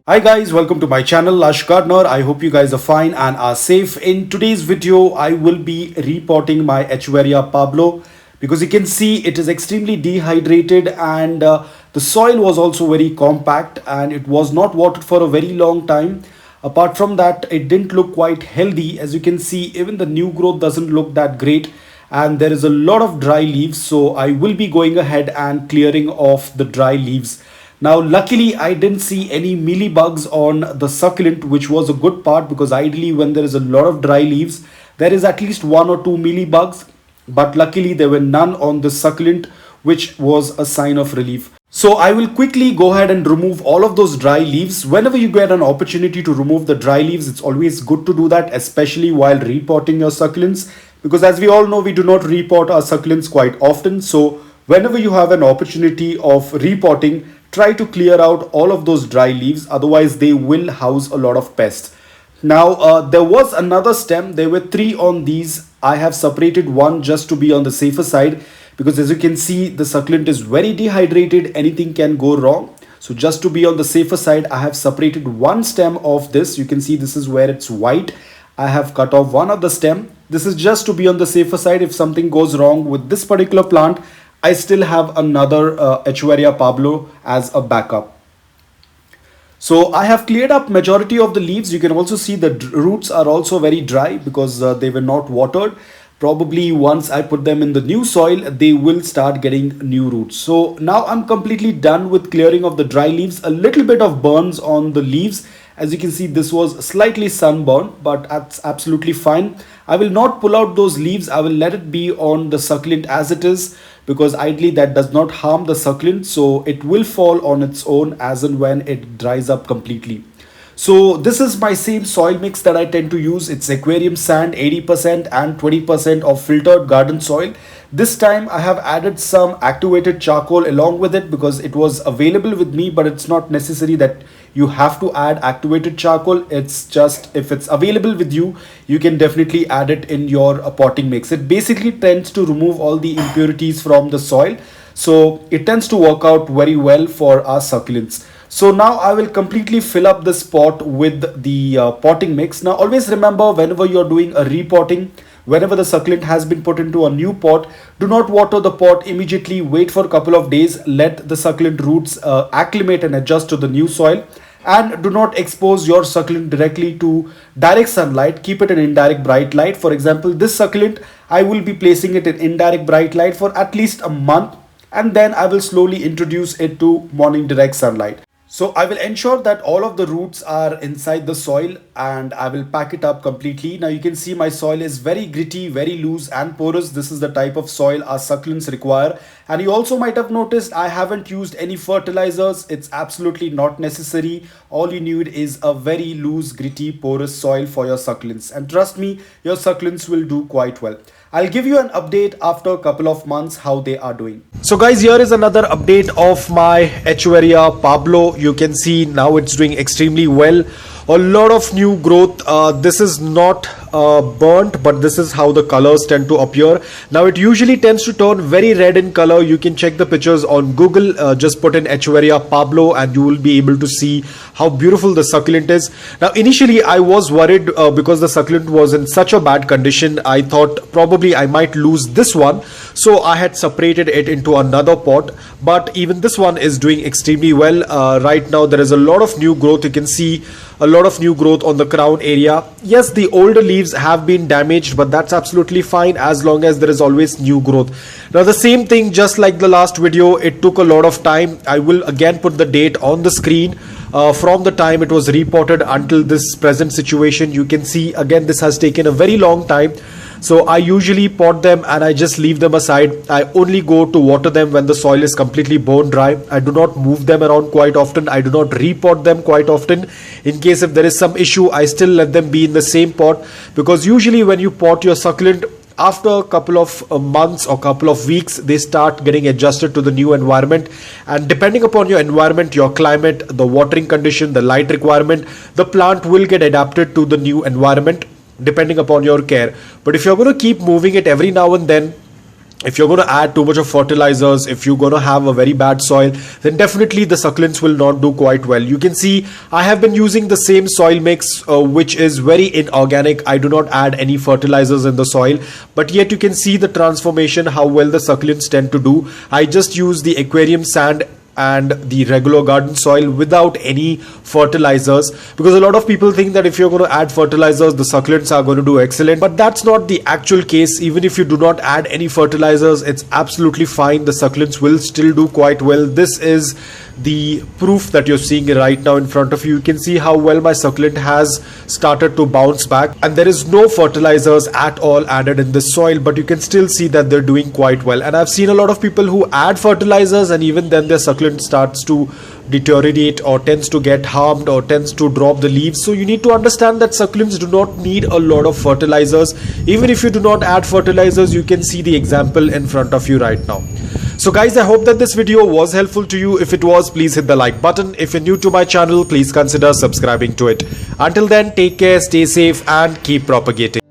Hi guys, welcome to my channel Lush Gardener. I hope you guys are fine and are safe. In today's video, I will be repotting my Echeveria Pablo because you can see it is extremely dehydrated and the soil was also very compact and it was not watered for a very long time. Apart from that, it didn't look quite healthy. As you can see, even the new growth doesn't look that great and there is a lot of dry leaves. So I will be going ahead and clearing off the dry leaves. Now, luckily, I didn't see any mealybugs on the succulent, which was a good part because ideally when there is a lot of dry leaves, there is at least one or two mealybugs. But luckily, there were none on the succulent, which was a sign of relief. So I will quickly go ahead and remove all of those dry leaves. Whenever you get an opportunity to remove the dry leaves, it's always good to do that, especially while repotting your succulents. Because as we all know, we do not repot our succulents quite often. So whenever you have an opportunity of repotting, try to clear out all of those dry leaves, otherwise they will house a lot of pests. Now there was another stem. There were three on these. I have separated one just to be on the safer side because as you can see, the succulent is very dehydrated. Anything can go wrong. So just to be on the safer side, I have separated one stem of this. You can see this is where it's white. I have cut off one of the stem. This is just to be on the safer side. If something goes wrong with this particular plant, I still have another Echeveria Pablo as a backup. So I have cleared up majority of the leaves. You can also see the roots are also very dry because they were not watered. Probably once I put them in the new soil, they will start getting new roots. So now I'm completely done with clearing of the dry leaves. A little bit of burns on the leaves. As you can see, this was slightly sunburned, but that's absolutely fine. I will not pull out those leaves. I will let it be on the succulent as it is because ideally that does not harm the succulent. So it will fall on its own as and when it dries up completely. So this is my same soil mix that I tend to use. It's aquarium sand 80% and 20% of filtered garden soil. This time I have added some activated charcoal along with it because it was available with me, but it's not necessary that you have to add activated charcoal. It's just if it's available with you, you can definitely add it in your potting mix. It basically tends to remove all the impurities from the soil. So it tends to work out very well for our succulents. So now I will completely fill up this pot with the potting mix. Now always remember, whenever you're doing a repotting, whenever the succulent has been put into a new pot, do not water the pot immediately. Wait for a couple of days. Let the succulent roots acclimate and adjust to the new soil. And do not expose your succulent directly to direct sunlight. Keep it in indirect bright light. For example, this succulent, I will be placing it in indirect bright light for at least a month. And then I will slowly introduce it to morning direct sunlight. So I will ensure that all of the roots are inside the soil and I will pack it up completely. Now you can see my soil is very gritty, very loose and porous. This is the type of soil our succulents require. And you also might have noticed I haven't used any fertilizers. It's absolutely not necessary. All you need is a very loose, gritty, porous soil for your succulents. And trust me, your succulents will do quite well. I'll give you an update after a couple of months how they are doing. So guys, here is another update of my Echeveria Pablo. You can see now it's doing extremely well. A lot of new growth. This is not burnt, but this is how the colors tend to appear. Now it usually tends to turn very red in color. You can check the pictures on Google. Just put in Echeveria Pablo and you will be able to see how beautiful the succulent is. Now initially I was worried because the succulent was in such a bad condition. I thought probably I might lose this one, so I had separated it into another pot, but even this one is doing extremely well. Right now there is a lot of new growth. You can see a lot of new growth on the crown area. Yes, the older leaves have been damaged, but that's absolutely fine as long as there is always new growth. Now the same thing, just like the last video, it took a lot of time. I will again put the date on the screen from the time it was repotted until this present situation. You can see again this has taken a very long time. So I usually pot them and I just leave them aside. I only go to water them when the soil is completely bone dry. I do not move them around quite often. I do not repot them quite often. In case if there is some issue, I still let them be in the same pot, because usually when you pot your succulent, after a couple of months or couple of weeks, they start getting adjusted to the new environment. And depending upon your environment, your climate, the watering condition, the light requirement, the plant will get adapted to the new environment depending upon your care. But if you're going to keep moving it every now and then, if you're going to add too much of fertilizers, if you're going to have a very bad soil, then definitely the succulents will not do quite well. You can see I have been using the same soil mix, which is very inorganic. I do not add any fertilizers in the soil, but yet you can see the transformation, how well the succulents tend to do. I just use the aquarium sand and the regular garden soil without any fertilizers, because a lot of people think that if you're going to add fertilizers, the succulents are going to do excellent, but that's not the actual case. Even if you do not add any fertilizers, it's absolutely fine. The succulents will still do quite well. This is the proof that you're seeing right now in front of you. You can see how well my succulent has started to bounce back, and there is no fertilizers at all added in this soil, but you can still see that they're doing quite well. And I've seen a lot of people who add fertilizers and even then their succulent starts to deteriorate or tends to get harmed or tends to drop the leaves. So you need to understand that succulents do not need a lot of fertilizers. Even if you do not add fertilizers, you can see the example in front of you right now. So guys, I hope that this video was helpful to you. If it was, please hit the like button. If you're new to my channel, please consider subscribing to it. Until then, take care, stay safe and keep propagating.